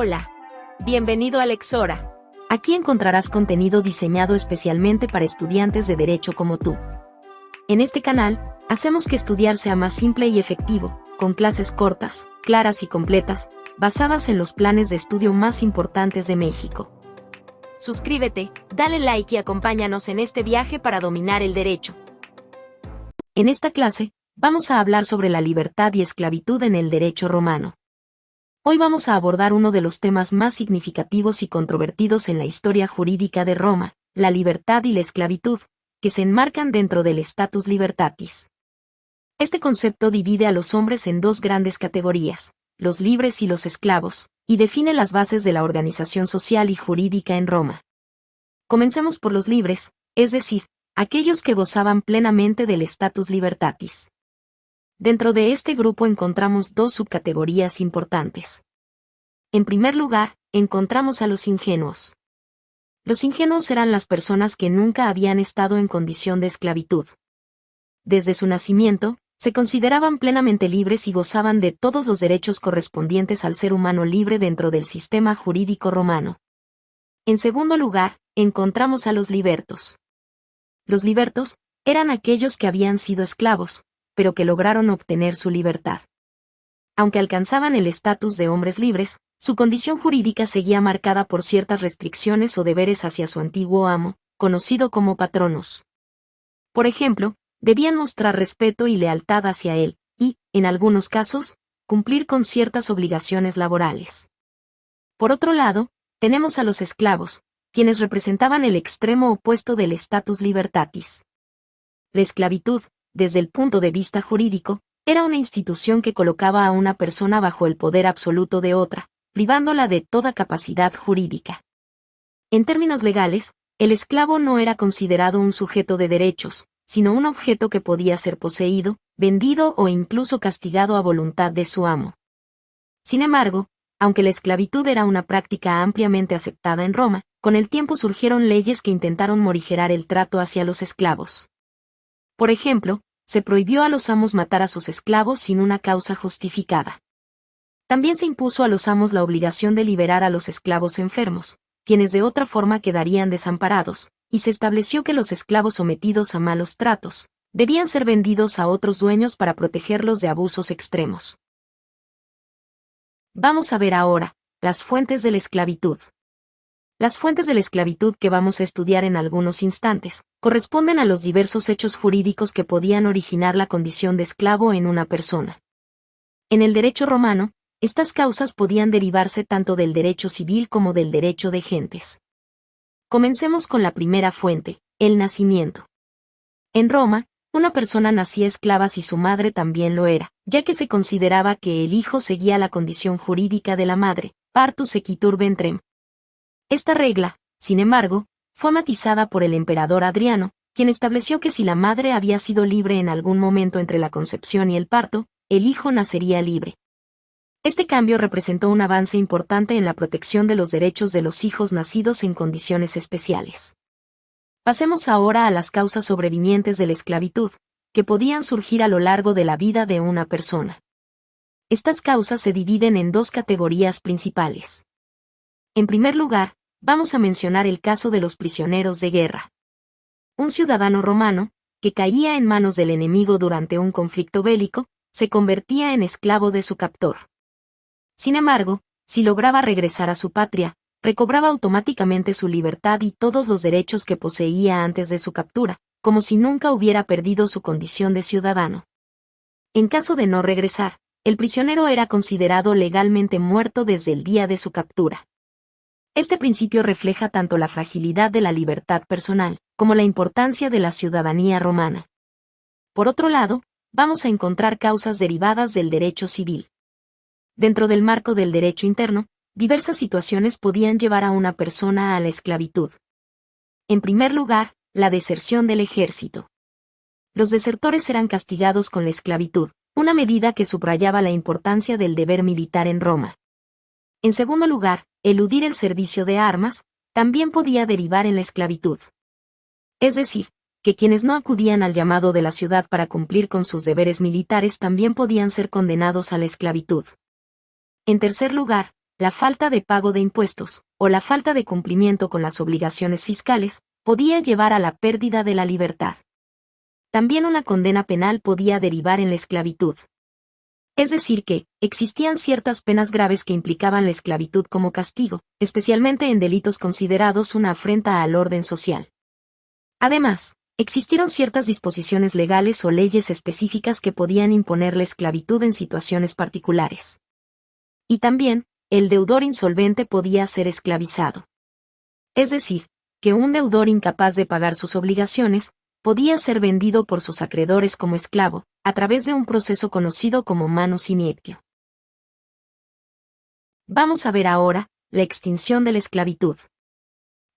Hola. Bienvenido a Lexora. Aquí encontrarás contenido diseñado especialmente para estudiantes de Derecho como tú. En este canal, hacemos que estudiar sea más simple y efectivo, con clases cortas, claras y completas, basadas en los planes de estudio más importantes de México. Suscríbete, dale like y acompáñanos en este viaje para dominar el derecho. En esta clase, vamos a hablar sobre la libertad y esclavitud en el derecho romano. Hoy vamos a abordar uno de los temas más significativos y controvertidos en la historia jurídica de Roma, la libertad y la esclavitud, que se enmarcan dentro del status libertatis. Este concepto divide a los hombres en dos grandes categorías, los libres y los esclavos, y define las bases de la organización social y jurídica en Roma. Comencemos por los libres, es decir, aquellos que gozaban plenamente del status libertatis. Dentro de este grupo encontramos dos subcategorías importantes. En primer lugar, encontramos a los ingenuos. Los ingenuos eran las personas que nunca habían estado en condición de esclavitud. Desde su nacimiento, se consideraban plenamente libres y gozaban de todos los derechos correspondientes al ser humano libre dentro del sistema jurídico romano. En segundo lugar, encontramos a los libertos. Los libertos eran aquellos que habían sido esclavos, pero que lograron obtener su libertad. Aunque alcanzaban el estatus de hombres libres, su condición jurídica seguía marcada por ciertas restricciones o deberes hacia su antiguo amo, conocido como patronus. Por ejemplo, debían mostrar respeto y lealtad hacia él, y, en algunos casos, cumplir con ciertas obligaciones laborales. Por otro lado, tenemos a los esclavos, quienes representaban el extremo opuesto del status libertatis. La esclavitud, desde el punto de vista jurídico, era una institución que colocaba a una persona bajo el poder absoluto de otra, privándola de toda capacidad jurídica. En términos legales, el esclavo no era considerado un sujeto de derechos, sino un objeto que podía ser poseído, vendido o incluso castigado a voluntad de su amo. Sin embargo, aunque la esclavitud era una práctica ampliamente aceptada en Roma, con el tiempo surgieron leyes que intentaron morigerar el trato hacia los esclavos. Por ejemplo, se prohibió a los amos matar a sus esclavos sin una causa justificada. También se impuso a los amos la obligación de liberar a los esclavos enfermos, quienes de otra forma quedarían desamparados, y se estableció que los esclavos sometidos a malos tratos debían ser vendidos a otros dueños para protegerlos de abusos extremos. Vamos a ver ahora las fuentes de la esclavitud. Las fuentes de la esclavitud que vamos a estudiar en algunos instantes corresponden a los diversos hechos jurídicos que podían originar la condición de esclavo en una persona. En el derecho romano, estas causas podían derivarse tanto del derecho civil como del derecho de gentes. Comencemos con la primera fuente, el nacimiento. En Roma, una persona nacía esclava si su madre también lo era, ya que se consideraba que el hijo seguía la condición jurídica de la madre, partus sequitur ventrem. Esta regla, sin embargo, fue matizada por el emperador Adriano, quien estableció que si la madre había sido libre en algún momento entre la concepción y el parto, el hijo nacería libre. Este cambio representó un avance importante en la protección de los derechos de los hijos nacidos en condiciones especiales. Pasemos ahora a las causas sobrevinientes de la esclavitud, que podían surgir a lo largo de la vida de una persona. Estas causas se dividen en dos categorías principales. En primer lugar, vamos a mencionar el caso de los prisioneros de guerra. Un ciudadano romano, que caía en manos del enemigo durante un conflicto bélico, se convertía en esclavo de su captor. Sin embargo, si lograba regresar a su patria, recobraba automáticamente su libertad y todos los derechos que poseía antes de su captura, como si nunca hubiera perdido su condición de ciudadano. En caso de no regresar, el prisionero era considerado legalmente muerto desde el día de su captura. Este principio refleja tanto la fragilidad de la libertad personal, como la importancia de la ciudadanía romana. Por otro lado, vamos a encontrar causas derivadas del derecho civil. Dentro del marco del derecho interno, diversas situaciones podían llevar a una persona a la esclavitud. En primer lugar, la deserción del ejército. Los desertores eran castigados con la esclavitud, una medida que subrayaba la importancia del deber militar en Roma. En segundo lugar, eludir el servicio de armas también podía derivar en la esclavitud. Es decir, que quienes no acudían al llamado de la ciudad para cumplir con sus deberes militares también podían ser condenados a la esclavitud. En tercer lugar, la falta de pago de impuestos, o la falta de cumplimiento con las obligaciones fiscales, podía llevar a la pérdida de la libertad. También una condena penal podía derivar en la esclavitud. Es decir que, existían ciertas penas graves que implicaban la esclavitud como castigo, especialmente en delitos considerados una afrenta al orden social. Además, existieron ciertas disposiciones legales o leyes específicas que podían imponer la esclavitud en situaciones particulares. Y también, el deudor insolvente podía ser esclavizado. Es decir, que un deudor incapaz de pagar sus obligaciones, podía ser vendido por sus acreedores como esclavo, a través de un proceso conocido como manus iniectio. Vamos a ver ahora, la extinción de la esclavitud.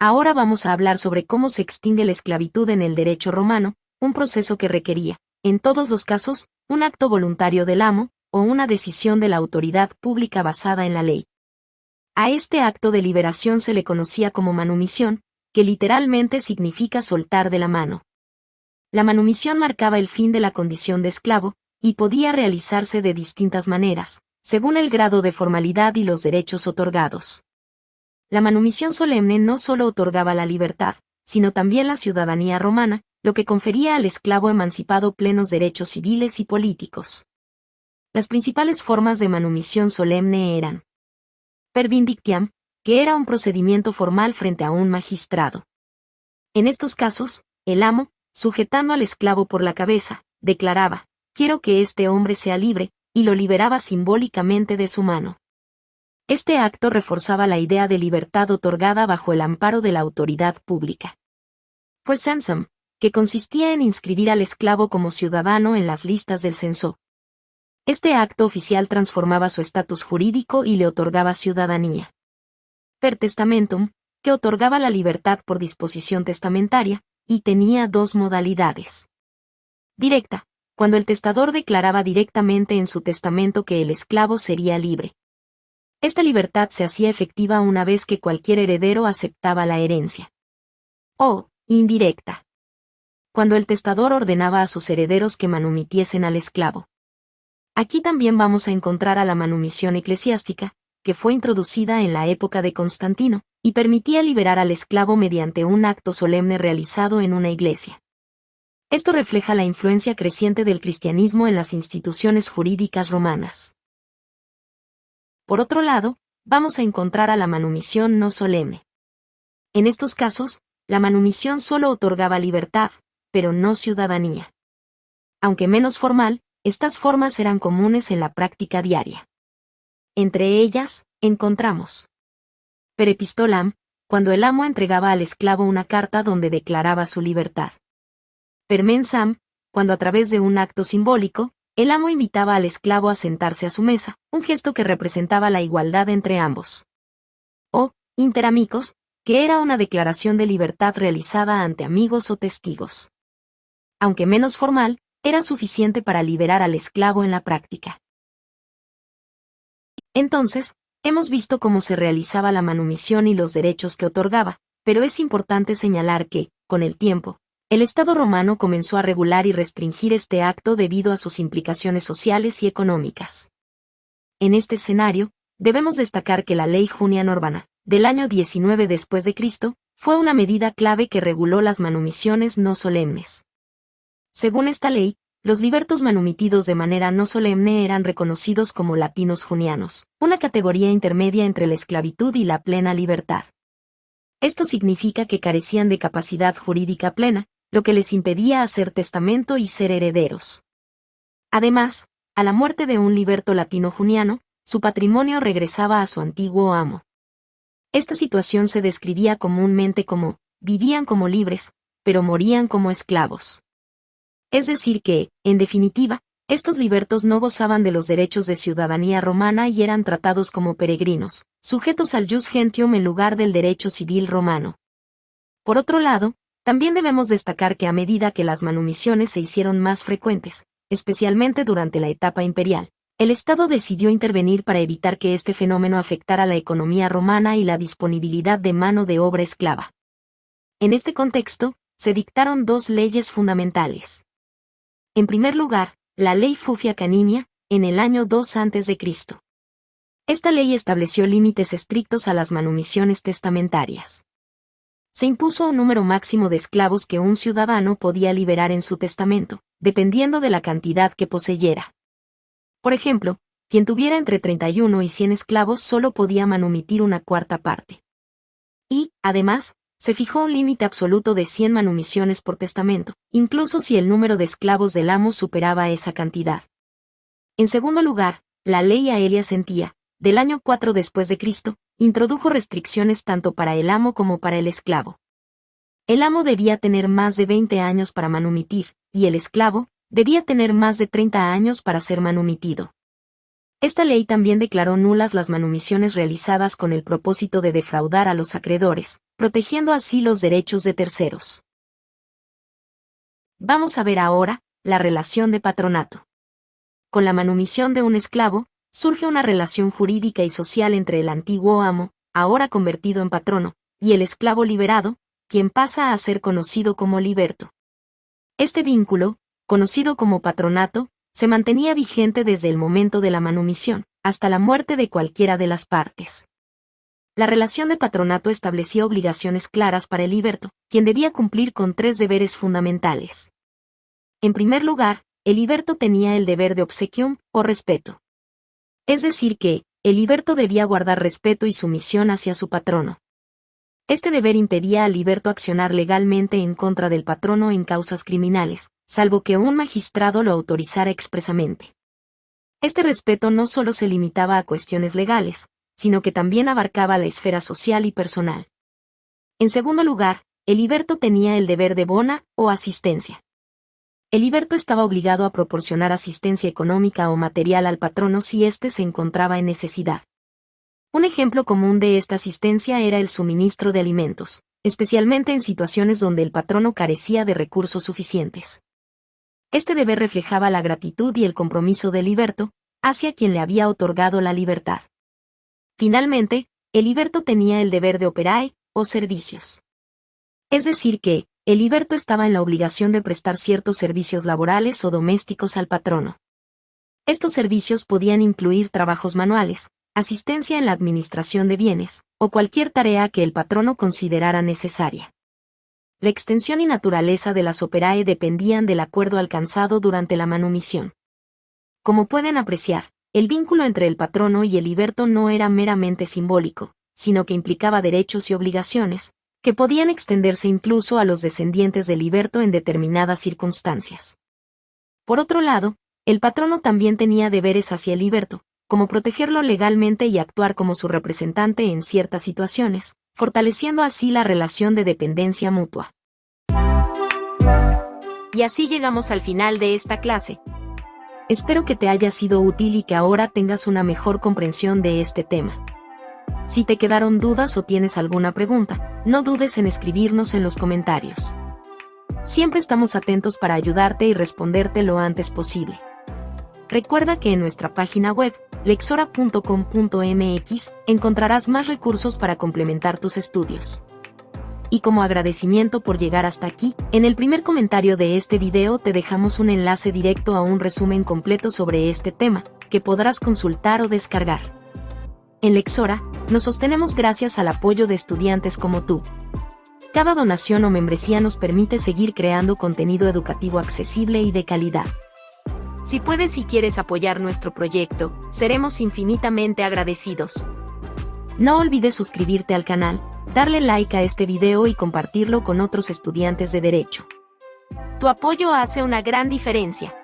Ahora vamos a hablar sobre cómo se extingue la esclavitud en el derecho romano, un proceso que requería, en todos los casos, un acto voluntario del amo, o una decisión de la autoridad pública basada en la ley. A este acto de liberación se le conocía como manumisión, que literalmente significa soltar de la mano. La manumisión marcaba el fin de la condición de esclavo, y podía realizarse de distintas maneras, según el grado de formalidad y los derechos otorgados. La manumisión solemne no solo otorgaba la libertad, sino también la ciudadanía romana, lo que confería al esclavo emancipado plenos derechos civiles y políticos. Las principales formas de manumisión solemne eran: per vindictiam, que era un procedimiento formal frente a un magistrado. En estos casos, el amo, sujetando al esclavo por la cabeza, declaraba: «Quiero que este hombre sea libre», y lo liberaba simbólicamente de su mano. Este acto reforzaba la idea de libertad otorgada bajo el amparo de la autoridad pública. Pues censum, que consistía en inscribir al esclavo como ciudadano en las listas del censo. Este acto oficial transformaba su estatus jurídico y le otorgaba ciudadanía. Per testamentum, que otorgaba la libertad por disposición testamentaria, y tenía dos modalidades. Directa, cuando el testador declaraba directamente en su testamento que el esclavo sería libre. Esta libertad se hacía efectiva una vez que cualquier heredero aceptaba la herencia. O, indirecta, cuando el testador ordenaba a sus herederos que manumitiesen al esclavo. Aquí también vamos a encontrar a la manumisión eclesiástica, que fue introducida en la época de Constantino, y permitía liberar al esclavo mediante un acto solemne realizado en una iglesia. Esto refleja la influencia creciente del cristianismo en las instituciones jurídicas romanas. Por otro lado, vamos a encontrar a la manumisión no solemne. En estos casos, la manumisión solo otorgaba libertad, pero no ciudadanía. Aunque menos formal, estas formas eran comunes en la práctica diaria. Entre ellas, encontramos per epistolam, cuando el amo entregaba al esclavo una carta donde declaraba su libertad. Per mensam, cuando a través de un acto simbólico, el amo invitaba al esclavo a sentarse a su mesa, un gesto que representaba la igualdad entre ambos. O, inter amicos, que era una declaración de libertad realizada ante amigos o testigos. Aunque menos formal, era suficiente para liberar al esclavo en la práctica. Entonces, hemos visto cómo se realizaba la manumisión y los derechos que otorgaba, pero es importante señalar que, con el tiempo, el Estado romano comenzó a regular y restringir este acto debido a sus implicaciones sociales y económicas. En este escenario, debemos destacar que la Ley Junia Norbana, del año 19 después de Cristo, fue una medida clave que reguló las manumisiones no solemnes. Según esta ley, los libertos manumitidos de manera no solemne eran reconocidos como latinos junianos, una categoría intermedia entre la esclavitud y la plena libertad. Esto significa que carecían de capacidad jurídica plena, lo que les impedía hacer testamento y ser herederos. Además, a la muerte de un liberto latino juniano, su patrimonio regresaba a su antiguo amo. Esta situación se describía comúnmente como: vivían como libres, pero morían como esclavos. Es decir que, en definitiva, estos libertos no gozaban de los derechos de ciudadanía romana y eran tratados como peregrinos, sujetos al jus gentium en lugar del derecho civil romano. Por otro lado, también debemos destacar que a medida que las manumisiones se hicieron más frecuentes, especialmente durante la etapa imperial, el Estado decidió intervenir para evitar que este fenómeno afectara la economía romana y la disponibilidad de mano de obra esclava. En este contexto, se dictaron dos leyes fundamentales. En primer lugar, la Ley Fufia Canimia, en el año 2 a.C. Esta ley estableció límites estrictos a las manumisiones testamentarias. Se impuso un número máximo de esclavos que un ciudadano podía liberar en su testamento, dependiendo de la cantidad que poseyera. Por ejemplo, quien tuviera entre 31 y 100 esclavos solo podía manumitir una cuarta parte. Y, además, se fijó un límite absoluto de 100 manumisiones por testamento, incluso si el número de esclavos del amo superaba esa cantidad. En segundo lugar, la ley Aelia Sentia, del año 4 después de Cristo, introdujo restricciones tanto para el amo como para el esclavo. El amo debía tener más de 20 años para manumitir, y el esclavo debía tener más de 30 años para ser manumitido. Esta ley también declaró nulas las manumisiones realizadas con el propósito de defraudar a los acreedores, protegiendo así los derechos de terceros. Vamos a ver ahora la relación de patronato. Con la manumisión de un esclavo, surge una relación jurídica y social entre el antiguo amo, ahora convertido en patrono, y el esclavo liberado, quien pasa a ser conocido como liberto. Este vínculo, conocido como patronato, se mantenía vigente desde el momento de la manumisión, hasta la muerte de cualquiera de las partes. La relación de patronato establecía obligaciones claras para el liberto, quien debía cumplir con 3 deberes fundamentales. En primer lugar, el liberto tenía el deber de obsequium, o respeto. Es decir que, el liberto debía guardar respeto y sumisión hacia su patrono. Este deber impedía al liberto accionar legalmente en contra del patrono en causas criminales, salvo que un magistrado lo autorizara expresamente. Este respeto no solo se limitaba a cuestiones legales, sino que también abarcaba la esfera social y personal. En segundo lugar, el liberto tenía el deber de bona, o asistencia. El liberto estaba obligado a proporcionar asistencia económica o material al patrono si éste se encontraba en necesidad. Un ejemplo común de esta asistencia era el suministro de alimentos, especialmente en situaciones donde el patrono carecía de recursos suficientes. Este deber reflejaba la gratitud y el compromiso del liberto hacia quien le había otorgado la libertad. Finalmente, el liberto tenía el deber de operae, o servicios. Es decir que, el liberto estaba en la obligación de prestar ciertos servicios laborales o domésticos al patrono. Estos servicios podían incluir trabajos manuales, asistencia en la administración de bienes, o cualquier tarea que el patrono considerara necesaria. La extensión y naturaleza de las operae dependían del acuerdo alcanzado durante la manumisión. Como pueden apreciar, el vínculo entre el patrono y el liberto no era meramente simbólico, sino que implicaba derechos y obligaciones, que podían extenderse incluso a los descendientes del liberto en determinadas circunstancias. Por otro lado, el patrono también tenía deberes hacia el liberto, como protegerlo legalmente y actuar como su representante en ciertas situaciones, fortaleciendo así la relación de dependencia mutua. Y así llegamos al final de esta clase. Espero que te haya sido útil y que ahora tengas una mejor comprensión de este tema. Si te quedaron dudas o tienes alguna pregunta, no dudes en escribirnos en los comentarios. Siempre estamos atentos para ayudarte y responderte lo antes posible. Recuerda que en nuestra página web, lexora.com.mx, encontrarás más recursos para complementar tus estudios. Y como agradecimiento por llegar hasta aquí, en el primer comentario de este video te dejamos un enlace directo a un resumen completo sobre este tema, que podrás consultar o descargar. En Lexora, nos sostenemos gracias al apoyo de estudiantes como tú. Cada donación o membresía nos permite seguir creando contenido educativo accesible y de calidad. Si puedes y quieres apoyar nuestro proyecto, seremos infinitamente agradecidos. No olvides suscribirte al canal, darle like a este video y compartirlo con otros estudiantes de Derecho. Tu apoyo hace una gran diferencia.